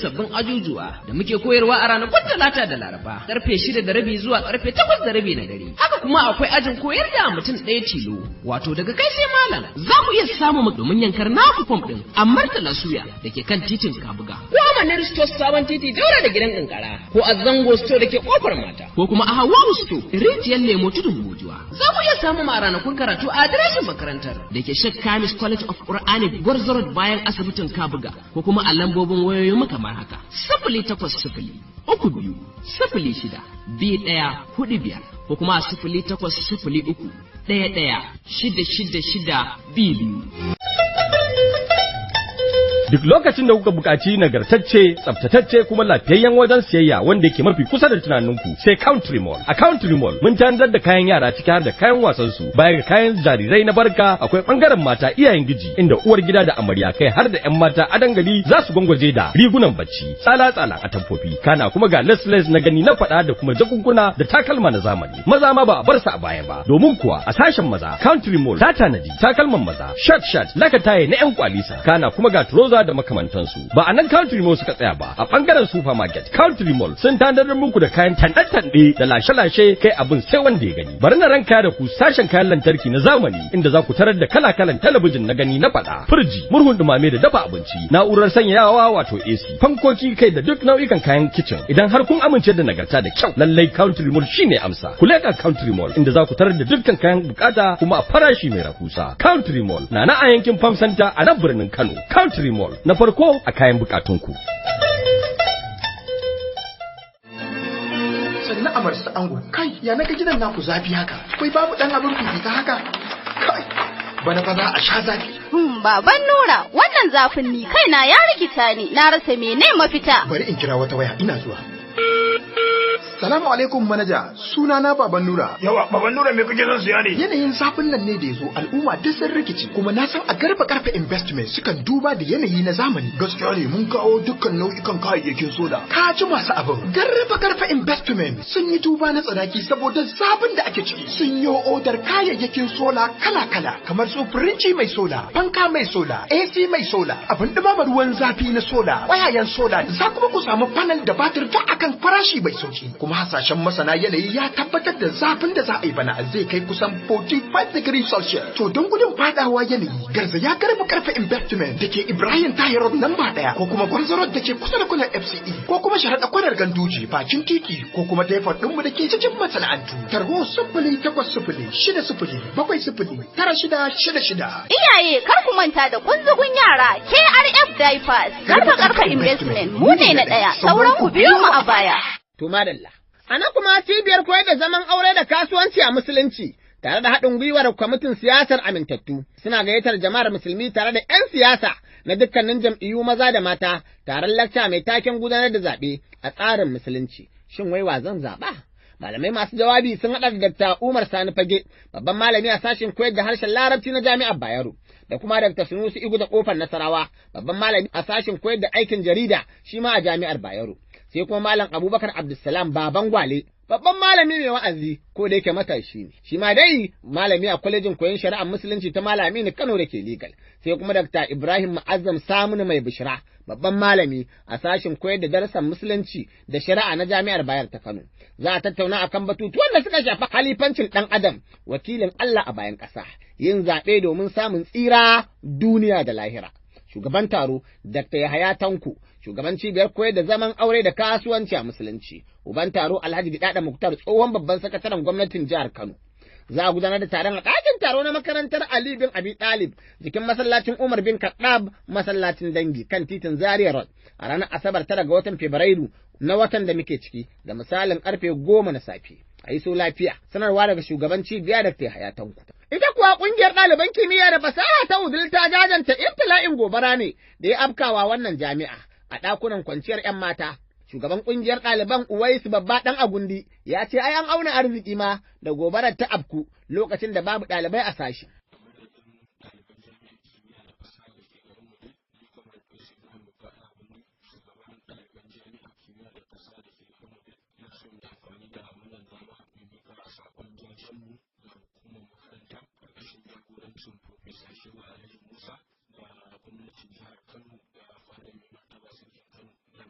sabbin ajujuwa da muke koyarwa a ranakun Talata da Laraba karfe 6:30 zuwa karfe 8:30 na dare. Haka kuma akwai ajin koyar da mutum ɗaya tilo, wato daga kai sai malam. Za ku iya samu domin yankar naku fom ɗin a Murtala Suya da ke kan titin Kabuga, ko a Manar Store Sabon Titi daura da gidan Kankara, ko a Zango Store da ke Kofar Mata, ko kuma a Hawawu Store Rijiyar Lemo Tudun Bojuwa. Za ku iya samu a ranakun karatu a adireshin makarantar da ke Sheikh Kamis College of Qur'ani Gwarzo Road bayan asibitin Kabuga, ko kuma a lambobin wayoyin mu kamar haka: 0800-32 ko kuma 0803-11-66622. Duk lokacin da kuka buƙaci nagartacce, tsaftatacce kuma lafiyayyen wajen siyayya wanda yake mafi kusa da tunaninku, sai Country Mall. A Country Mall mun tanadar da kayan yara ciki har da kayan wasan su, baya ga kayan jarirai na barka, akwai bangaren mata iyayen giji inda uwar gida da amarya kai har da ƴan mata a dangali za su gwangwaje da rigunan bacci, tsala-tsala a tamfofi, kana kuma ga lace na gani na faɗa da kuma jakunkuna da takalma na zamani. Maza ma ba a bar su a baya ba, domin kuwa a sashen maza Country Mall ta tanadi takalman maza, shirt, lakataye na ƴan kwalisa, kana kuma ga trouser da makamantansu. Ba a nan Country Mall suka tsaya ba, a bangaren supermarket Country Mall sun tanadar muku da kayan tanɗe da lashe-lashe kai abin sai wanda ya gani. Bari na ranka da ku sashen kayan lantarki na zamani inda za ku tarar da kala-kalan talabijin na gani na faɗa, firji, murhun dumame da dafa abinci, na'urar sanyayawa wato AC, fankoki kai da duk nau'ikan kayan kitchen. Idan har kun amince da nagarta da kyau, lallai Country Mall shine amsa. Ku leƙa Country Mall inda za ku tarar da dukkan kayan bukata kuma a farashi mai rahusa. Country Mall na a yankin Farm Center a nan birnin Kano. Country Mall na farko a kayan bukatunku. Sannan amarsa ango, kai ya naga gidan naku zafi haka, akwai babu dan abin fifita haka, kai bana fa za a sha zafi. Baban Nura, wannan zafin ni kaina ya rikita ni, na rasa mene mafita. Bari in kira wata waya, ina zuwa. Salamu alaikum manaja, sunana Baban Nura. Yawa, Baban Nura me kake son siya ne? Yanayin zafin nan ne da yazo al'umma duk sun rikici, kuma na san a Garba Karfe Investment sukan duba da yanayi na zamani. Gaskiya ne mun kawo dukkan nau'ikan kayayyakin soda. Ka ji masu abin. Garba Karfe Investment sun yi duba na tsanaki saboda zafin da ake ciki. Sun yi odar kayayyakin sola kala-kala kamar su firinci mai sola, fanka mai sola, AC mai sola, abin dumama ruwan zafi na sola, wayayen sola, za kuma ku samu panel da batir ta akan farashi mai sauki. Kuma hasashen masana yanayi ya tabbatar da zafin da za a yi bana zai kai kusan 45 degrees Celsius. To don gudun fadawa yanayi, garzaya Garba Karfe Investment da ke Ibrahim Tahir Road lamba 1 ko kuma Gwarzo Road da ke kusa da kunan FCE ko kuma sharaɗa kwanar Ganduje bakin titi ko kuma Depot ɗinmu da ke cikin masana'antu. Tarho 0800-60-90-9666. Iyaye kar ku manta da kunzugun yara KRF Diapers. Garba Karfe Investment mu ne na ɗaya, sauran ku biyo mu a baya. To madalla. Ana kuma cibiyar koyar da zaman aure da kasuwanci a musulunci tare da haɗin gwiwar kwamitin siyasar amintattu suna gayyatar jama'ar musulmi tare da 'yan siyasa na dukkanin jam'iyyu maza da mata taron lakca mai taken gudanar da zaɓe a tsarin musulunci. Shin wai wa zan zaɓa? Malamai masu jawabi sun haɗa da Dr. Umar Sani Fage, babban malami a sashen koyar da harshen Larabci na Jami'ar Bayero, da kuma Dr. Sunusi Igu da Kofar Nasarawa, babban malami a sashen koyar da aikin jarida shi ma a Jami'ar Bayero. Sai kuma Malam Abubakar Abdulsalam Baban Gwale, babban malami mai wa'azi ko da yake matashi ne. Shi ma dai malami a kwalejin koyon shari'ar musulunci ta Malami Kano da ke legal. Sai kuma Dr. Ibrahim Ma'azzam Saminu Mai Bishira, babban malami a sashin koyar da darasan musulunci da shari'a na Jami'ar Bayar ta Kano. Za a tattauna akan batutuwan da suka shafi halifancin ɗan adam, wakilin Allah a bayan ƙasa, yin zaɓe domin samun tsira duniya da lahira. Shugaban taro Dr. Yahaya Tanko, shugaban cibiyar koyar da zaman aure da kasuwanci a musulunci. Uban taro Alhaji Gidada Muktar, tsohon babban sakataren gwamnatin jihar Kano. Za a gudanar da taron a ɗakin taro na makarantar Ali bin Abi Talib jikin masallacin Umar bin Khattab, masallacin dangi kan titin Zaria Road a ranar Asabar 9 ga watan Fabrairu na watan da muke ciki da misalin karfe 10 na safe. A yi so lafiya, sanarwa daga shugaban cibiya da ta Hayatanku. Ita kuwa ƙungiyar ɗaliban kimiyya da fasaha ta Wudil ta jajanta ibtila'in gobara ne da ya afkawa wannan jami'a a ɗakunan kwanciyar 'yan mata. Shugaban ƙungiyar ɗaliban Uwaisu Babba ɗan Agundi ya ce ai an auna arziki ma da gobarar ta afku lokacin da babu ɗalibai a sashi. Musa da gwamnatin jihar Kano da fadar mai martaba sarkin Kano da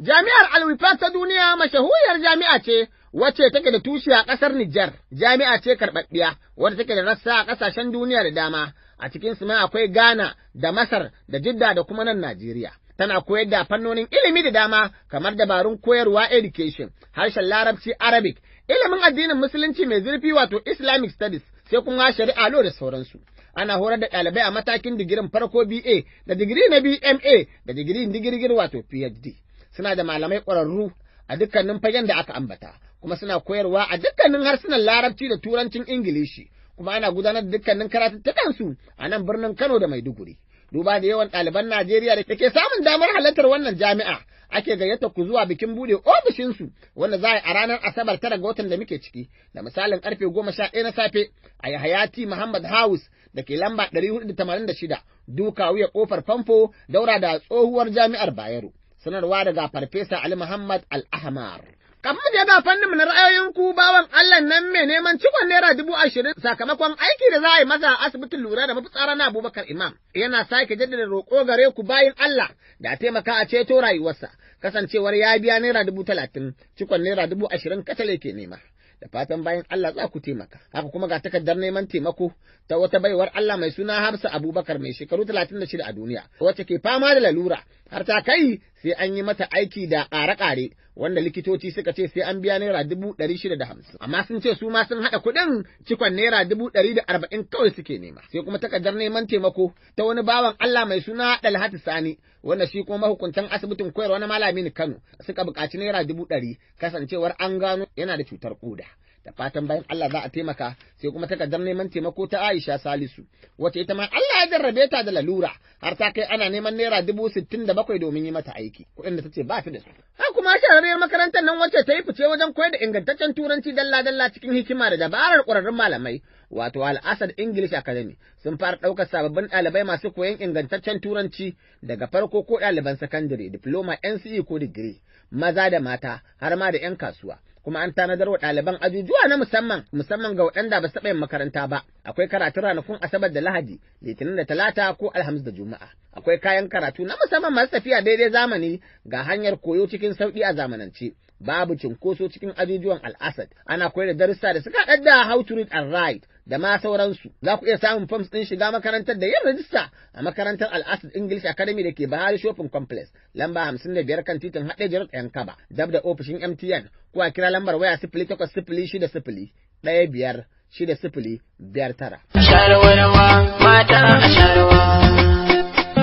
Jami'ar Al-Wifaq ta duniya mashahuriyar jami'a ce wacce take da tushe a ƙasar Nijar. Jami'a ce karɓaɓɓiya wadda take da rassa a ƙasashen duniya da dama. A cikin su ma akwai Ghana da Masar da Jidda da kuma nan Najeriya. Tana koyar da fannonin ilimi da dama kamar dabarun koyarwa education, harshen Larabci Arabic, ilimin addinin Musulunci mai zurfi wato Islamic Studies, sai kuma shari'a law da sauransu. Ana horar da ɗalibai a matakin digirin farko BA da digiri na BMA da digirin digirgir wato PhD. Suna da malamai ƙwararru a dukkanin fagen da aka ambata, kuma suna koyarwa a dukkanin harsunan Larabci da Turancin Ingilishi, kuma ana gudanar da dukkanin karatuttukansu a nan birnin Kano da Maiduguri. Duba da yawan ɗaliban Najeriya da ke samun damar halartar wannan jami'a, ake gayyata ku zuwa bikin bude ofishinsu wanda za a yi a ranar Asabar 9 ga watan da muke ciki, da misalin karfe 11 na safe a Yahayati Muhammad House da ke lamba 486 Duka Wuya Kofar Famfo daura da tsohuwar jami'ar Bayero. Sanarwa daga Farfesa Ali Muhammad Al-Ahmar. Kamar da ga fannin na ra'ayoyin ku bawan Allah nan mai neman cikon naira 20,000 sakamakon aiki da za a yi masa a asibitin lura da mafitsara na Abubakar Imam. Yana sake jaddada roƙo gare ku bayin Allah da a taimaka a ceto rayuwarsa, kasancewar ya biya naira 30,000 cikon naira 20,000 katale ke nema. Da fatan bayan Allah za ku taimaka. Haka kuma ga takardar neman taimako ta wata baiwar Allah mai suna Hafsa Abubakar mai shekaru 36 a duniya, wacce ke fama da lalura, har ta kai sai an yi mata aiki da ƙare-ƙare, wanda likitoci suka ce sai an biya naira 650. Amma sun ce su ma sun haɗa kuɗin cikon naira 140 kawai suke nema. Sai kuma takardar neman taimako ta wani bawan Allah mai suna Dalhatu Sani, wanda shi kuma mahukuntan asibitin koyarwa na Malami Kano suka buƙaci naira 100,000 kasancewar an gano yana da cutar ƙoda. Da fatan bayan Allah za a taimaka. Sai kuma takardar neman taimako ta Aisha Salisu, wacce ita ma Allah ya jarrabe ta da lalura, har ta kai ana neman naira 67,000 domin yi mata aiki, kuɗin da ta ce ba ta da su. Har kuma shahararriyar makarantar nan wacce ta yi fice wajen koyar da ingantaccen turanci dalla-dalla cikin hikima da dabarar ƙwararrun malamai, wato Al-Asad English Academy, sun fara ɗaukar sababbin ɗalibai masu koyon ingantaccen turanci daga farko ko ɗaliban sakandare, diploma, NCE ko digiri, maza da mata, har ma da 'yan kasuwa. Kuma an tanadar wa ɗaliban ajujuwa na musamman ga waɗanda ba su taɓa yin makaranta ba. Akwai karatun ranakun Asabar da Lahadi, Litinin da Talata ko Alhamis da Juma'a. Akwai kayan karatu na musamman masu tafiya daidai zamani ga hanyar koyo cikin sauƙi a zamanance. Babu cinkoso cikin ajujuwan Al-Asad. Ana koyar da darussa da suka haɗar da how to read and write da ma sauransu. Za ku iya samun forms ɗin shiga makarantar da yin rajista a makarantar Al-Asad English Academy da ke Bahari Shopping Complex, lamba 55 kan titin Haɗeja Road Yankaba, dab da ofishin MTN, ko a kira lambar waya 0800601559. Sharwarwa mata a sharwa,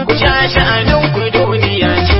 ku sha sha'anin ku duniya ce.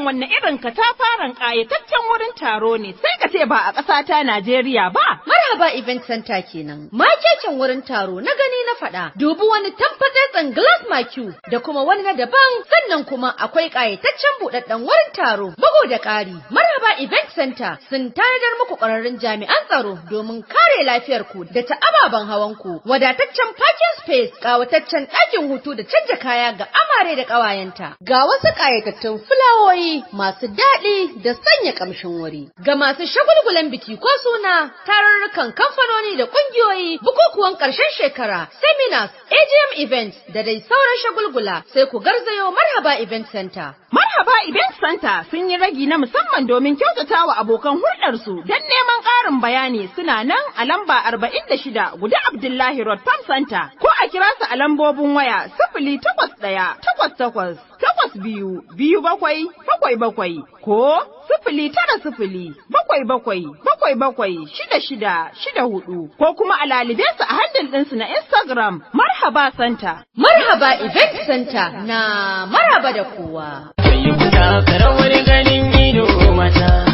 Wanne irin katafaren ƙayataccen wurin taro ne sai ka ce ba a ƙasa ta Najeriya ba. Marhaba Event Center kenan. Makeken wurin taro na gani na faɗa. Dubi wani tamfatsatsen glass macu da kuma wani na daban, sannan kuma akwai ƙayataccen buɗaɗɗen wurin taro. Bugu da ƙari, Marhaba Event Center sun tanadar muku ƙwararrun jami'an tsaro domin kare lafiyar ku da ta ababen hawan ku. Wadataccen parking space, ƙawataccen ɗakin hutu da canja kaya ga amare da ƙawayenta. Ga wasu ƙayatattun fulawoyi masu daɗi da sanya ƙamshin wuri. Ga masu shagulgulan biki ko suna, tarurrukan kamfanoni da ƙungiyoyi, bukukuwan ƙarshen shekara, seminars, AGM events da dai sauran shagulgula, sai ku garzayo Marhaba Event Center. Marhaba Event Center sun yi ragi na musamman domin kyautata wa abokan hulɗarsu. Don neman ƙarin bayani suna nan a lamba 46 Guda Abdullahi Road Farm Center, ko a kira su a lambobin waya 081-88-2-2-7-7 ko 090-77-77-66-4 ko kuma a lalibe su a handle ɗinsu na Instagram Marhaba Center. Marhaba Event Center na maraba da kowa. Kai ku taka rawar ganin ido mata,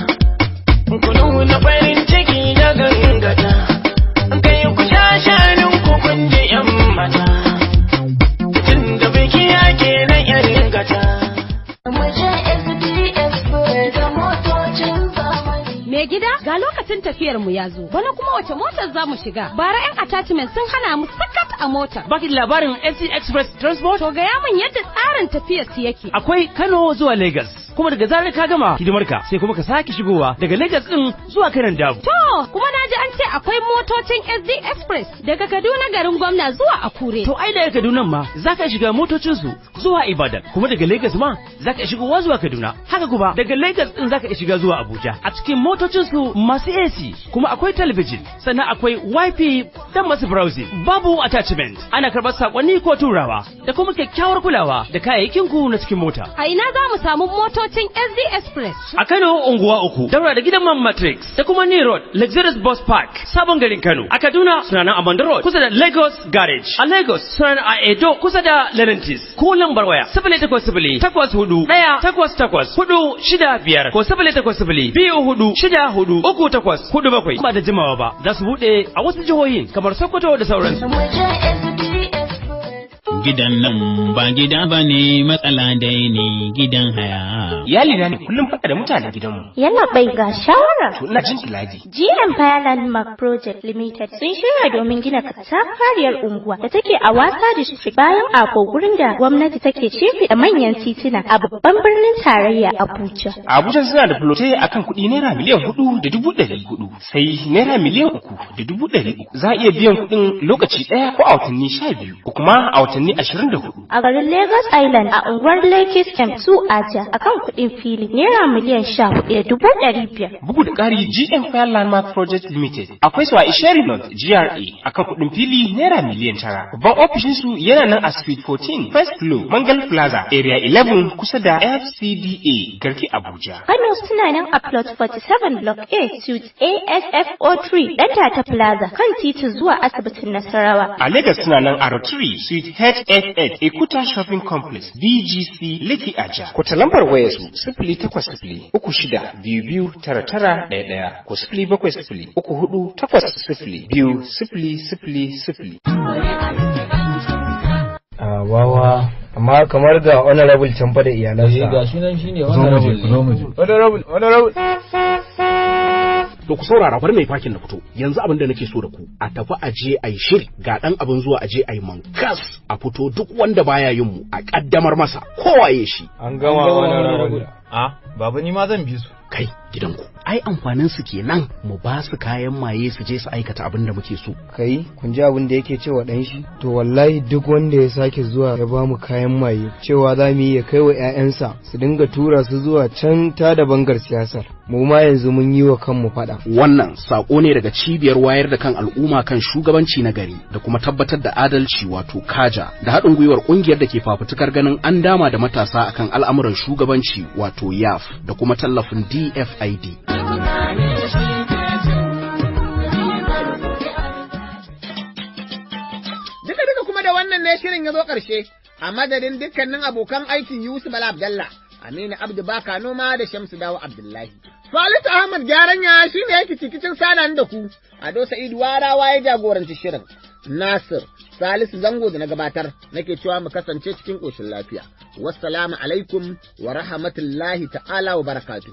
ku nuna farin ciki da gangata, kai ku sha shanin ku kun ji 'yan mata, tun da biki ake na 'yan gata. Me gida, ga lokacin tafiyar mu ya zo. Bana kuma wace motar za mu shiga? Bara 'yan attachment sun hana mu sakat a motar. Baki labarin SC Express Transport? To gaya min yadda tsarin tafiyar su yake. Akwai Kano zuwa Lagos. Kuma daga zarar ka gama hidimarka sai kuma ka sake shigowa daga Lagos din zuwa Kanan Dabo. To, kuma naji an ce akwai motocin SD Express daga Kaduna garin gwamna zuwa Akure. To ai da Kaduna ma za ka shiga motocin su zuwa Ibadan, kuma daga Lagos ma zaka shigowa zuwa Kaduna. Haka kuma daga Lagos din zaka shiga zuwa Abuja. A cikin motocin su masu AC, kuma akwai talabijin, sannan akwai Wi-Fi dan masu browsing. Babu attachment. Ana karɓar sakonni ko turawa da kuma kyakkyawar kulawa da kayayyakin ku na cikin mota. A ina za mu samu motocin SD Express? A Kano unguwa 3, daura da gidan man Matrix da kuma Ni Road, Luxurious Bus Park, sabon garin Kano. A Kaduna suna nan a Manda Road kusa da Lagos Garage. A Lagos suna nan a Edo kusa da Lenentis. Ko lambar waya 0800-84-48-465 ko 0800-24-64-37. Ba da jimawa ba za su buɗe a wasu jihohin kamar Sokoto da sauransu. Gidan nan ba gida ba ne, matsala dai ne gidan haya. Iyali na ne kullum faɗa da mutanen gidanmu. Yalla bai ga shawara. To ina jin kilaji. GM Landmark Project Limited sun shirya domin gina katafariyar unguwa da take a Wasa District bayan Ako, gurin da gwamnati take shimfiɗa manyan tituna a babban birnin tarayya Abuja. Abuja suna da fulote akan kuɗi naira miliyan 4,400, sai naira miliyan 3,300. Za a iya biyan kuɗin lokaci ɗaya ko a watanni 12 ko kuma a watanni 24. A garin Lagos Island a unguwar Lekki M2 Aja akan kuɗin fili naira miliyan 14,500. Bugu da ƙari, GM Landmark Project Limited akwai su a Isheri North GRA akan kuɗin fili naira miliyan 9. Babban ofishin su yana nan a Suite 14 First Floor Mangal Plaza Area 11 kusa da FCDA Garki Abuja. Kano suna nan a Plot 47 Block A Suite ASFO3 Dantata Plaza kan titin zuwa asibitin Nasarawa. A Lagos suna nan a Rotary Suite HFH Ekuta Shopping Complex BGC Lekki Aja. Kwata lambar wayar su 0800-3622-9911 ko 0700-3480-2000. Wawa, amma kamar ga honorable can fa da iyalansa. Ga shi nan shine honorable. Honorable. To ku saurara, bari mai fakin na fito. Yanzu abin da nake so da ku, a tafi aje ayi shiri, ga dan abin zuwa aje ayi mankas, a fito duk wanda baya yin mu a kaddamar masa kowaye shi. An gama honorable. Baba ni ma zan bi su. Kai gidanku, ai amfanin su kenan mu ba su kayan maye su je su aikata abin da muke so. Kai kun ji abin da yake cewa dan shi? To wallahi duk wanda ya sake zuwa ya ba mu kayan maye, cewa za mu yi ya kai wa ƴaƴansa su dinga tura su zuwa can ta da bangar siyasar. Mu ma yanzu mun yi wa kanmu fada. Wannan sako ne daga cibiyar wayar da kan al'umma kan shugabanci na gari da kuma tabbatar da adalci, wato Kaja, da haɗin gwiwar ƙungiyar da ke fafutukar ganin an dama da matasa akan al'amuran shugabanci, wato YAF, da kuma tallafin DFID. Duka kuma da wannan ne shirin ya zo ƙarshe, a madadin dukkanin abokan aikin Yusuf Bala Abdallah, Aminu Abdu Baka Noma da Shamsu Dawo Abdullahi. Salisu Ahmad Gyaranya shi ne yake cikin sanan da ku, Ado Sa'idu Warawa ya jagoranci shirin. Nasir Salisu Zango da na gabatar nake cewa mu kasance cikin ƙoshin lafiya. Wassalamu alaikum wa rahmatullahi ta'ala wa barakatuh.